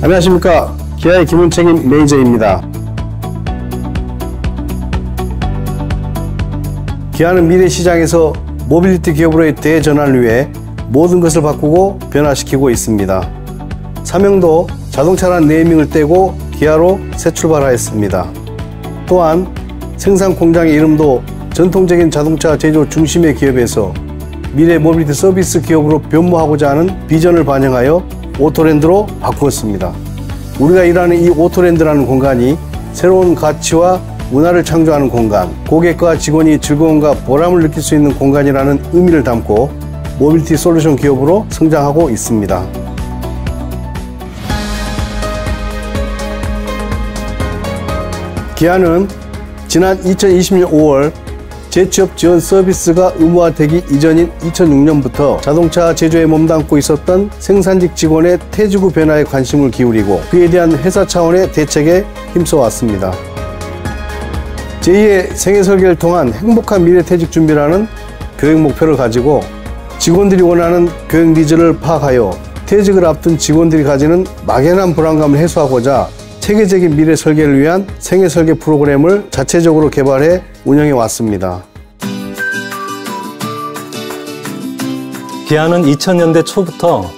안녕하십니까. 기아의 기본책임 매니저입니다. 기아는 미래 시장에서 모빌리티 기업으로의 대전환을 위해 모든 것을 바꾸고 변화시키고 있습니다. 사명도 자동차란 네이밍을 떼고 기아로 새 출발하였습니다. 또한 생산 공장의 이름도 전통적인 자동차 제조 중심의 기업에서 미래 모빌리티 서비스 기업으로 변모하고자 하는 비전을 반영하여 오토랜드로 바꾸었습니다. 우리가 일하는 이 오토랜드라는 공간이 새로운 가치와 문화를 창조하는 공간, 고객과 직원이 즐거움과 보람을 느낄 수 있는 공간이라는 의미를 담고 모빌리티 솔루션 기업으로 성장하고 있습니다. 기아는 지난 2020년 5월 재취업 지원 서비스가 의무화되기 이전인 2006년부터 자동차 제조에 몸담고 있었던 생산직 직원의 퇴직 후 변화에 관심을 기울이고 그에 대한 회사 차원의 대책에 힘써왔습니다. 제2의 생애 설계를 통한 행복한 미래 퇴직 준비라는 교육 목표를 가지고 직원들이 원하는 교육 니즈를 파악하여 퇴직을 앞둔 직원들이 가지는 막연한 불안감을 해소하고자 체계적인 미래 설계를 위한 생애 설계 프로그램을 자체적으로 개발해 운영해 왔습니다. 기아는 2000년대 초부터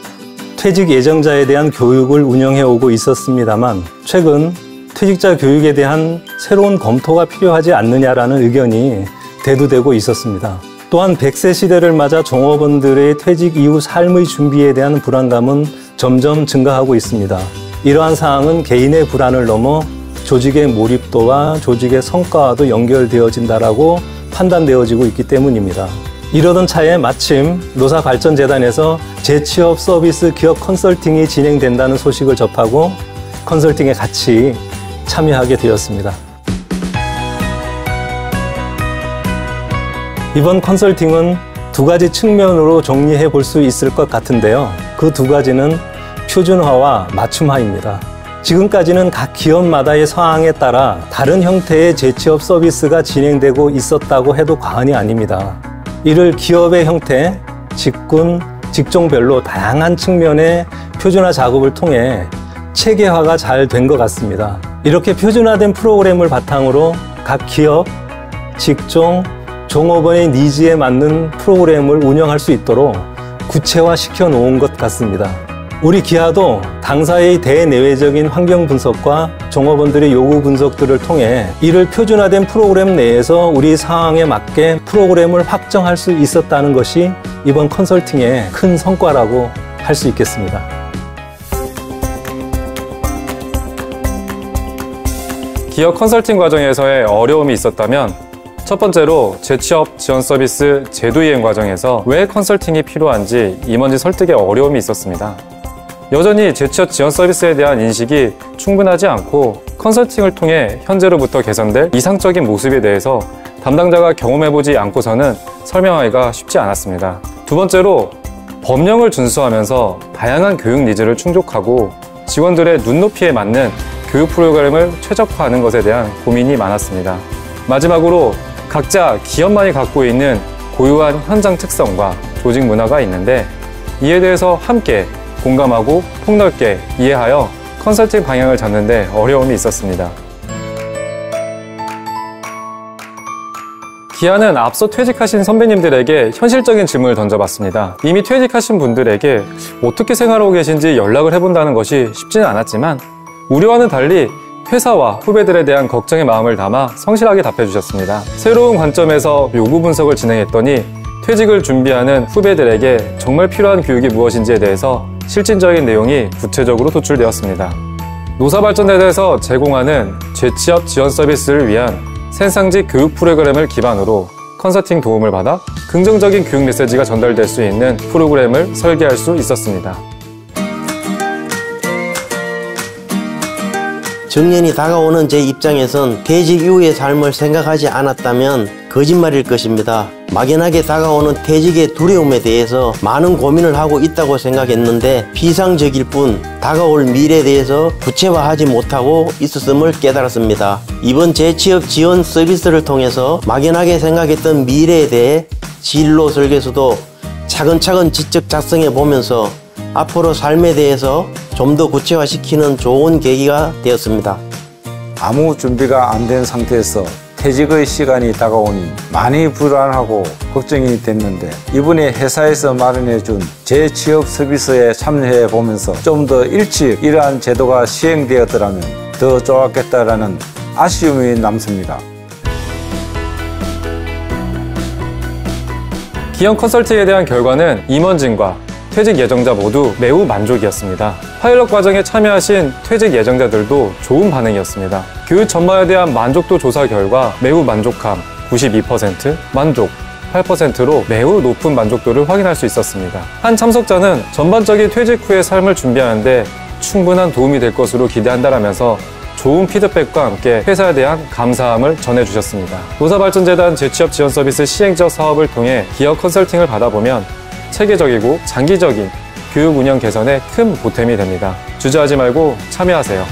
퇴직 예정자에 대한 교육을 운영해 오고 있었습니다만 최근 퇴직자 교육에 대한 새로운 검토가 필요하지 않느냐라는 의견이 대두되고 있었습니다. 또한 100세 시대를 맞아 종업원들의 퇴직 이후 삶의 준비에 대한 불안감은 점점 증가하고 있습니다. 이러한 사항은 개인의 불안을 넘어 조직의 몰입도와 조직의 성과와도 연결되어진다라고 판단되어지고 있기 때문입니다. 이러던 차에 마침 노사발전재단에서 재취업 서비스 기업 컨설팅이 진행된다는 소식을 접하고 컨설팅에 같이 참여하게 되었습니다. 이번 컨설팅은 두 가지 측면으로 정리해 볼 수 있을 것 같은데요. 그 두 가지는 표준화와 맞춤화입니다. 지금까지는 각 기업마다의 상황에 따라 다른 형태의 재취업 서비스가 진행되고 있었다고 해도 과언이 아닙니다. 이를 기업의 형태, 직군, 직종별로 다양한 측면의 표준화 작업을 통해 체계화가 잘 된 것 같습니다. 이렇게 표준화된 프로그램을 바탕으로 각 기업, 직종, 종업원의 니즈에 맞는 프로그램을 운영할 수 있도록 구체화시켜 놓은 것 같습니다. 우리 기아도 당사의 대내외적인 환경 분석과 종업원들의 요구 분석들을 통해 이를 표준화된 프로그램 내에서 우리 상황에 맞게 프로그램을 확정할 수 있었다는 것이 이번 컨설팅의 큰 성과라고 할 수 있겠습니다. 기업 컨설팅 과정에서의 어려움이 있었다면 첫 번째로 재취업 지원 서비스 제도 이행 과정에서 왜 컨설팅이 필요한지 임원진 설득에 어려움이 있었습니다. 여전히 재취업 지원 서비스에 대한 인식이 충분하지 않고 컨설팅을 통해 현재로부터 개선될 이상적인 모습에 대해서 담당자가 경험해보지 않고서는 설명하기가 쉽지 않았습니다. 두 번째로 법령을 준수하면서 다양한 교육 니즈를 충족하고 직원들의 눈높이에 맞는 교육 프로그램을 최적화하는 것에 대한 고민이 많았습니다. 마지막으로 각자 기업만이 갖고 있는 고유한 현장 특성과 조직 문화가 있는데 이에 대해서 함께 공감하고 폭넓게 이해하여 컨설팅 방향을 잡는 데 어려움이 있었습니다. 기아는 앞서 퇴직하신 선배님들에게 현실적인 질문을 던져봤습니다. 이미 퇴직하신 분들에게 어떻게 생활하고 계신지 연락을 해본다는 것이 쉽지는 않았지만 우려와는 달리 회사와 후배들에 대한 걱정의 마음을 담아 성실하게 답해주셨습니다. 새로운 관점에서 요구 분석을 진행했더니 퇴직을 준비하는 후배들에게 정말 필요한 교육이 무엇인지에 대해서 실질적인 내용이 구체적으로 도출되었습니다. 노사발전대에서 제공하는 재취업 지원 서비스를 위한 생산직 교육 프로그램을 기반으로 컨설팅 도움을 받아 긍정적인 교육 메시지가 전달될 수 있는 프로그램을 설계할 수 있었습니다. 정년이 다가오는 제 입장에선 퇴직 이후의 삶을 생각하지 않았다면 거짓말일 것입니다. 막연하게 다가오는 퇴직의 두려움에 대해서 많은 고민을 하고 있다고 생각했는데 비상적일 뿐 다가올 미래에 대해서 구체화하지 못하고 있었음을 깨달았습니다. 이번 재취업 지원 서비스를 통해서 막연하게 생각했던 미래에 대해 진로 설계서도 차근차근 지적 작성해 보면서 앞으로 삶에 대해서 좀 더 구체화시키는 좋은 계기가 되었습니다. 아무 준비가 안 된 상태에서 퇴직의 시간이 다가오니 많이 불안하고 걱정이 됐는데 이번에 회사에서 마련해준 재취업 서비스에 참여해 보면서 좀 더 일찍 이러한 제도가 시행되었더라면 더 좋았겠다라는 아쉬움이 남습니다. 기업 컨설팅에 대한 결과는 임원진과 퇴직 예정자 모두 매우 만족이었습니다. 파일럿 과정에 참여하신 퇴직 예정자들도 좋은 반응이었습니다. 교육 전반에 대한 만족도 조사 결과 매우 만족함 92%, 만족 8%로 매우 높은 만족도를 확인할 수 있었습니다. 한 참석자는 전반적인 퇴직 후의 삶을 준비하는데 충분한 도움이 될 것으로 기대한다라면서 좋은 피드백과 함께 회사에 대한 감사함을 전해주셨습니다. 노사발전재단 재취업 지원 서비스 시행 지역 사업을 통해 기업 컨설팅을 받아보면 체계적이고 장기적인 교육 운영 개선에 큰 보탬이 됩니다. 주저하지 말고 참여하세요.